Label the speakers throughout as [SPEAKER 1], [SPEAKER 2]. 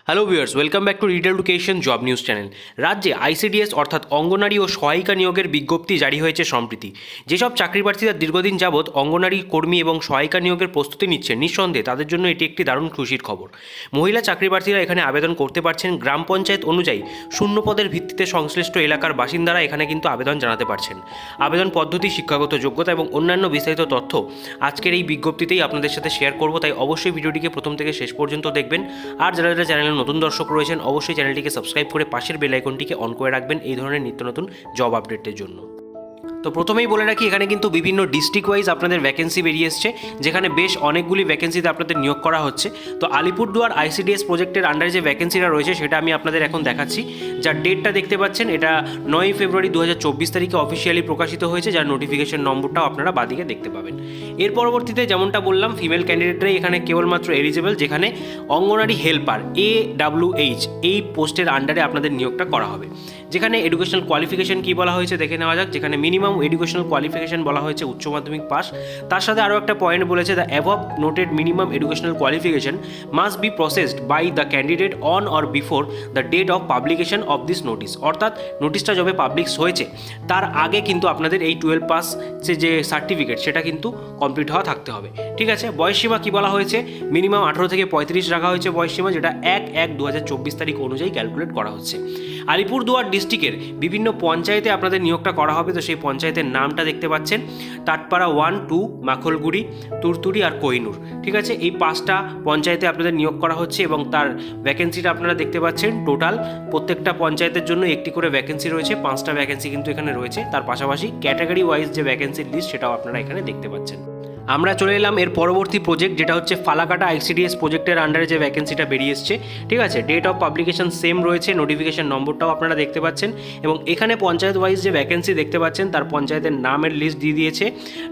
[SPEAKER 1] Hello viewers, welcome back to read education job news channel. রাজ্যে ICDS অর্থাৎ অঙ্গনারী ও সহায়িকা নিয়োগের বিজ্ঞপ্তি জারি হয়েছে সম্প্রতি। যেসব চাকরি প্রার্থীরা দীর্ঘদিন যাবৎ অঙ্গনারী কর্মী এবং সহায়িকা নিয়োগের প্রস্তুতি নিচ্ছেন, নিঃসন্দেহে তাদের জন্য এটি একটি দারুণ খুশির খবর। মহিলা চাকরি প্রার্থীরা এখানে আবেদন করতে পারছেন। গ্রাম পঞ্চায়েত অনুযায়ী শূন্য পদের ভিত্তিতে সংশ্লিষ্ট এলাকার বাসিন্দারা এখানে কিন্তু আবেদন জানাতে পারছেন। আবেদন পদ্ধতি, শিক্ষাগত যোগ্যতা এবং অন্যান্য বিস্তারিত তথ্য আজকের এই বিজ্ঞপ্তিতেই আপনাদের সাথে শেয়ার করব, তাই অবশ্যই ভিডিওটিকে প্রথম থেকে শেষ পর্যন্ত দেখবেন। আর যারা যারা চ্যানেলে নতুন দর্শক রয়েছেন, অবশ্যই চ্যানেলটিকে সাবস্ক্রাইব করে পাশের বেল আইকনটিকে অন করে রাখবেন এই ধরনের নিত্য নতুন জব আপডেটের জন্য। তো প্রথমেই বলে রাখি, এখানে কিন্তু বিভিন্ন ডিস্ট্রিক্ট ওয়াইজ আপনাদের ভ্যাকেন্সি বেরিয়ে এসছে, যেখানে বেশ অনেকগুলি ভ্যাকেন্সিতে আপনাদের নিয়োগ করা হচ্ছে। তো আলিপুরদুয়ার আইসিডিএস প্রজেক্টের আন্ডারে যে ভ্যাকেন্সিটা রয়েছে সেটা আমি আপনাদের এখন দেখাচ্ছি। যার ডেটটা দেখতে পাচ্ছেন, এটা 9 ফেব্রুয়ারি 2024 তারিখে অফিসিয়ালি প্রকাশিত হয়েছে, যার নোটিফিকেশন নম্বরটাও আপনারা বাদিকে দেখতে পাবেন। এর পরবর্তীতে যেমনটা বললাম, ফিমেল ক্যান্ডিডেটরাই এখানে কেবলমাত্র এলিজিবল, যেখানে অঙ্গনারী হেল্পার AWH এই পোস্টের আন্ডারে আপনাদের নিয়োগটা করা হবে। যেখানে এডুকেশনাল কোয়ালিফিকেশন কী বলা হয়েছে দেখে নেওয়া যাক। যেখানে মিনিমাম এডুকেশনাল কোয়ালিফিকেশন বলা হয়েছে উচ্চ মাধ্যমিক পাস। তার সাথে আরও একটা পয়েন্ট বলেছে, the above noted minimum educational qualification must be possessed by the candidate on or before the date of publication of this notice. অর্থাৎ নোটিশটা যবে পাবলিশ হয়েছে তার আগে কিন্তু আপনাদের এই 12 পাস যে সার্টিফিকেট সেটা কিন্তু কমপ্লিট হওয়া থাকতে হবে। ঠিক আছে। বয়সসীমা কী বলা হয়েছে, মিনিমাম 18 থেকে 35 রাখা হয়েছে বয়সসীমা, যেটা 1/1/2024 তারিখ অনুযায়ী ক্যালকুলেট করা হচ্ছে। আলিপুরদুয়ার ডিস্ট্রিক্টের বিভিন্ন পঞ্চায়েতে আপনাদের নিয়োগটা করা হবে। তো সেই পঞ্চায়েতের নামটা দেখতে পাচ্ছেন, টাটপাড়া 1, 2, মাখলগুড়ি, তুরতুরি আর কোহিনুর। ঠিক আছে, এই 5টা পঞ্চায়েতে আপনাদের নিয়োগ করা হচ্ছে এবং তার ভ্যাকেন্সিটা আপনারা দেখতে পাচ্ছেন। টোটাল প্রত্যেকটা পঞ্চায়েতের জন্য একটি করে ভ্যাকেন্সি রয়েছে, 5টা ভ্যাকেন্সি কিন্তু এখানে রয়েছে। তার পাশাপাশি ক্যাটাগরি ওয়াইজ যে ভ্যাকেন্সির লিস্ট সেটাও আপনারা এখানে দেখতে পাচ্ছেন। আমরা চলে এলাম এর পরবর্তী প্রজেক্ট, যেটা হচ্ছে ফালাকাটা আইসিডিএস প্রজেক্টের আন্ডারে যে ভ্যাকেন্সিটা বেরিয়ে এসছে। ঠিক আছে, ডেট অফ পাবলিকেশন সেম রয়েছে, নোটিফিকেশন নম্বরটাও আপনারা দেখতে পাচ্ছেন এবং এখানে পঞ্চায়েত ওয়াইজ যে ভ্যাকেন্সি দেখতে পাচ্ছেন তার পঞ্চায়েতের নামের লিস্ট দিয়ে দিয়েছে।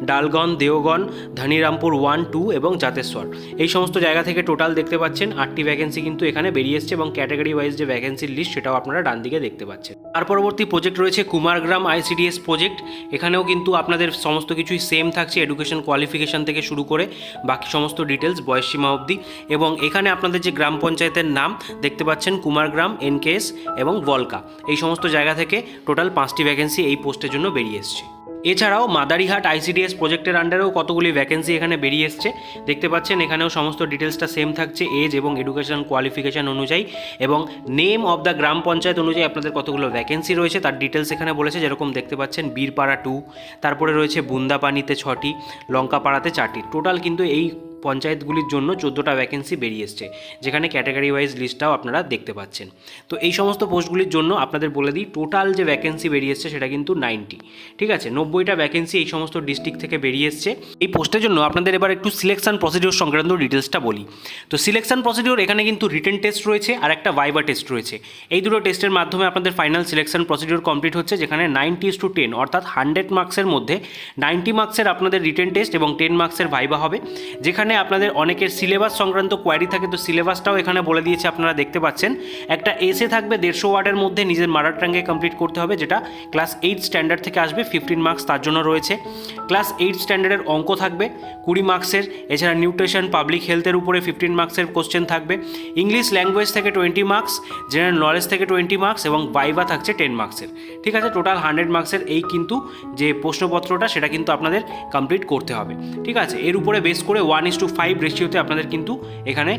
[SPEAKER 1] ডালগন, দেওগন, ধানিরামপুর 1, 2 এবং জাতেশ্বর, এই সমস্ত জায়গা থেকে টোটাল দেখতে পাচ্ছেন 8টি ভ্যাকেন্সি কিন্তু এখানে বেরিয়ে এসছে এবং ক্যাটাগরি ওয়াইজ যে ভ্যাকেন্সির লিস্ট সেটাও আপনারা ডান দিকে দেখতে পাচ্ছেন। তার পরবর্তী প্রজেক্ট রয়েছে কুমারগ্রাম আইসিডিএস প্রজেক্ট। এখানেও কিন্তু আপনাদের সমস্ত কিছুই সেম থাকছে, এডুকেশন কোয়ালিফিকেশন থেকে শুরু করে বাকি সমস্ত ডিটেলস, বয়সসীমা অবধি। এবং এখানে আপনাদের যে গ্রাম পঞ্চায়েতের নাম দেখতে পাচ্ছেন, কুমারগ্রাম, NKS এবং বলকা, এই সমস্ত জায়গা থেকে টোটাল 5টি ভ্যাকেন্সি এই পোস্টের জন্য বেরিয়ে এসছে। এছাড়াও মাদারিহাট আইসিডিএস প্রজেক্টের আন্ডারেও কতগুলি ভ্যাকেন্সি এখানে বেরিয়ে এসছে দেখতে পাচ্ছেন। এখানেও সমস্ত ডিটেলসটা সেম থাকছে, এজ এবং এডুকেশন কোয়ালিফিকেশান অনুযায়ী এবং নেম অফ দ্য গ্রাম পঞ্চায়েত অনুযায়ী আপনাদের কতগুলো ভ্যাকেন্সি রয়েছে তার ডিটেলস এখানে বলেছে। যেরকম দেখতে পাচ্ছেন, বীরপাড়া 2, তারপরে রয়েছে বুন্দাপানিতে 6টি, লঙ্কাপাড়াতে 4টি। টোটাল কিন্তু এই পঞ্চায়েতগুলির জন্য 14টা ভ্যাকেন্সি বেরিয়ে এসছে, যেখানে ক্যাটাগরি ওয়াইজ লিস্টটাও আপনারা দেখতে পাচ্ছেন। তো এই সমস্ত পোস্টগুলির জন্য আপনাদের বলে দিই, টোটাল যে ভ্যাকেন্সি বেরিয়ে এসছে সেটা কিন্তু 90। ঠিক আছে, 90টা ভ্যাকেন্সি এই সমস্ত ডিস্ট্রিক্ট থেকে বেরিয়ে এসছে। এই পোস্টের জন্য আপনাদের এবার একটু সিলেকশন প্রসিডিওর সংক্রান্ত ডিটেলসটা বলি। তো সিলেকশন প্রসিডিওর, এখানে কিন্তু রিটেন টেস্ট রয়েছে আর একটা ভাইভা টেস্ট রয়েছে। এই দুটো টেস্টের মাধ্যমে আপনাদের ফাইনাল সিলেকশন প্রসিডিওর কমপ্লিট হচ্ছে, যেখানে 90:10 অর্থাৎ 100 মার্কসের মধ্যে 90 মার্কসের আপনাদের রিটেন টেস্ট এবং 10 মার্কসের ভাইভা হবে। যেখানে আপনাদের অনেকের সিলেবাস সংক্রান্ত কোয়ারি থাকে, তো সিলেবাসটাও এখানে বলে দিয়েছে, আপনারা দেখতে পাচ্ছেন। একটা এসে থাকবে 150 ওয়ার্ডের মধ্যে, নিজের মাদার টাঙ্গে কমপ্লিট করতে হবে, যেটা ক্লাস 8 স্ট্যান্ডার্ড থেকে আসবে, 15 মার্কস তার জন্য রয়েছে। ক্লাস 8 স্ট্যান্ডার্ডের অঙ্ক থাকবে 20 মার্কসের। এছাড়া নিউট্রিশন, পাবলিক হেলথের উপরে 15 মার্কসের কোশ্চেন থাকবে। ইংলিশ ল্যাঙ্গুয়েজ থেকে 20 মার্কস, জেনারেল নলেজ থেকে 20 মার্কস এবং ভাইভা থাকছে 10 মার্কসের। ঠিক আছে, টোটাল 100 মার্কসের এই কিন্তু যে প্রশ্নপত্রটা সেটা কিন্তু আপনাদের কমপ্লিট করতে হবে। ঠিক আছে, এর উপরে বেস করে 1:5 রেশিওতে আপনাদের কিন্তু এখানে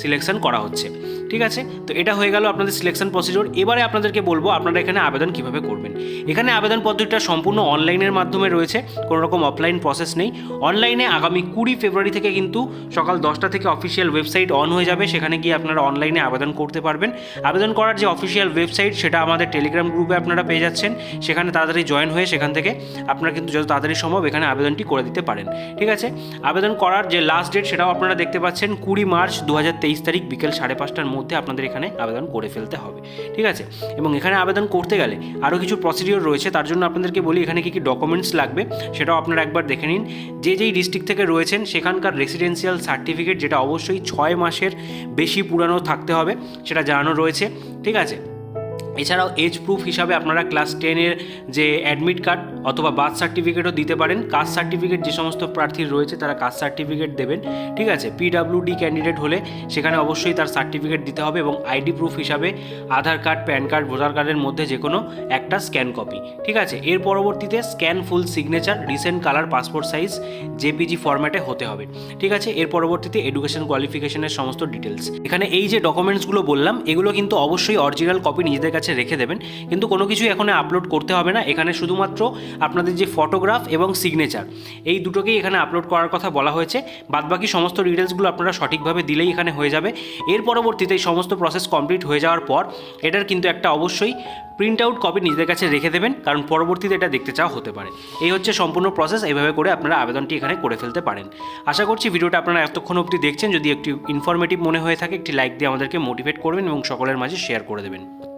[SPEAKER 1] সিলেকশন করা হচ্ছে। ঠিক আছে, তো এটা হয়ে গেল আপনাদের সিলেকশন প্রসিডিওর। এবারে আপনাদেরকে বলবো আপনারা এখানে আবেদন কিভাবে করবেন। এখানে আবেদন পদ্ধতিটা সম্পূর্ণ অনলাইনের মাধ্যমে রয়েছে, কোনো রকম অফলাইন প্রসেস নেই। অনলাইনে আগামী 20 ফেব্রুয়ারি থেকে কিন্তু সকাল 10টা থেকে অফিসিয়াল ওয়েবসাইট অন হয়ে যাবে, সেখানে গিয়ে আপনারা অনলাইনে আবেদন করতে পারবেন। আবেদন করার যে অফিসিয়াল ওয়েবসাইট সেটা আমাদের টেলিগ্রাম গ্রুপে আপনারা পেয়ে যাচ্ছেন, সেখানে তাড়াতাড়ি জয়েন হয়ে সেখান থেকে আপনারা কিন্তু যত তাড়াতাড়ি সম্ভব এখানে আবেদনটি করে দিতে পারেন। ঠিক আছে, আবেদন করার যে লাস্ট ডেট সেটাও আপনারা দেখতে পাচ্ছেন, 20 মার্চ 2023 তারিখ বিকেল 5:30টার মধ্যে আপনাদের এখানে আবেদন করে ফেলতে হবে। ঠিক আছে, এবং এখানে আবেদন করতে গেলে আরও কিছু প্রসিডিওর রয়েছে, তার জন্য আপনাদেরকে বলি এখানে কী কী ডকুমেন্টস লাগবে সেটাও আপনারা একবার দেখে নিন। যেই ডিস্ট্রিক্ট থেকে রয়েছেন সেখানকার রেসিডেন্সিয়াল সার্টিফিকেট, যেটা অবশ্যই 6 মাসের বেশি পুরানো থাকতে হবে, সেটা জানানো রয়েছে। ঠিক আছে, এছাড়াও এজ প্রুফ হিসাবে আপনারা ক্লাস 10-এর যে অ্যাডমিট কার্ড অথবা বার্থ সার্টিফিকেটও দিতে পারেন। কাস্ট সার্টিফিকেট যে সমস্ত প্রার্থীর রয়েছে তারা কাস্ট সার্টিফিকেট দেবেন, ঠিক আছে। পিডাব্লিউডি ক্যান্ডিডেট হলে সেখানে অবশ্যই তার সার্টিফিকেট দিতে হবে এবং আইডি প্রুফ হিসাবে আধার কার্ড, প্যান কার্ড, ভোটার কার্ডের মধ্যে যে কোনো একটা স্ক্যান কপি, ঠিক আছে। এর পরবর্তীতে scan full signature recent colour passport size JPG ফরম্যাটে হতে হবে, ঠিক আছে। এর পরবর্তীতে এডুকেশন কোয়ালিফিকেশনের সমস্ত ডিটেলস। এখানে এই যে ডকুমেন্টসগুলো বললাম এগুলো কিন্তু অবশ্যই অরিজিনাল কপি নিজেদের কাছে রেখে দেবেন, কিন্তু কোনো কিছু এখানে আপলোড করতে হবে না। এখানে শুধুমাত্র আপনাদের যে ফটোগ্রাফ এবং সিগনেচার এই দুটোকেই এখানে আপলোড করার কথা বলা হয়েছে। বাদবাকি সমস্ত ডিটেলসগুলো আপনারা সঠিকভাবে দিলেই এখানে হয়ে যাবে। এর পরবর্তীতে এই সমস্ত প্রসেস কমপ্লিট হয়ে যাওয়ার পর এটার কিন্তু একটা অবশ্যই প্রিন্ট আউট কপি নিজেদের কাছে রেখে দেবেন, কারণ পরবর্তীতে এটা দেখতে চাওয়া হতে পারে। এই হচ্ছে সম্পূর্ণ প্রসেস। এইভাবে করে আপনারা আবেদনটি এখানে করে ফেলতে পারেন। আশা করছি ভিডিওটা আপনারা এতক্ষণ অবধি দেখছেন। যদি একটি ইনফরমেটিভ মনে হয়ে থাকে একটি লাইক দিয়ে আমাদেরকে মোটিভেট করবেন এবং সকলের মাঝে শেয়ার করে দেবেন।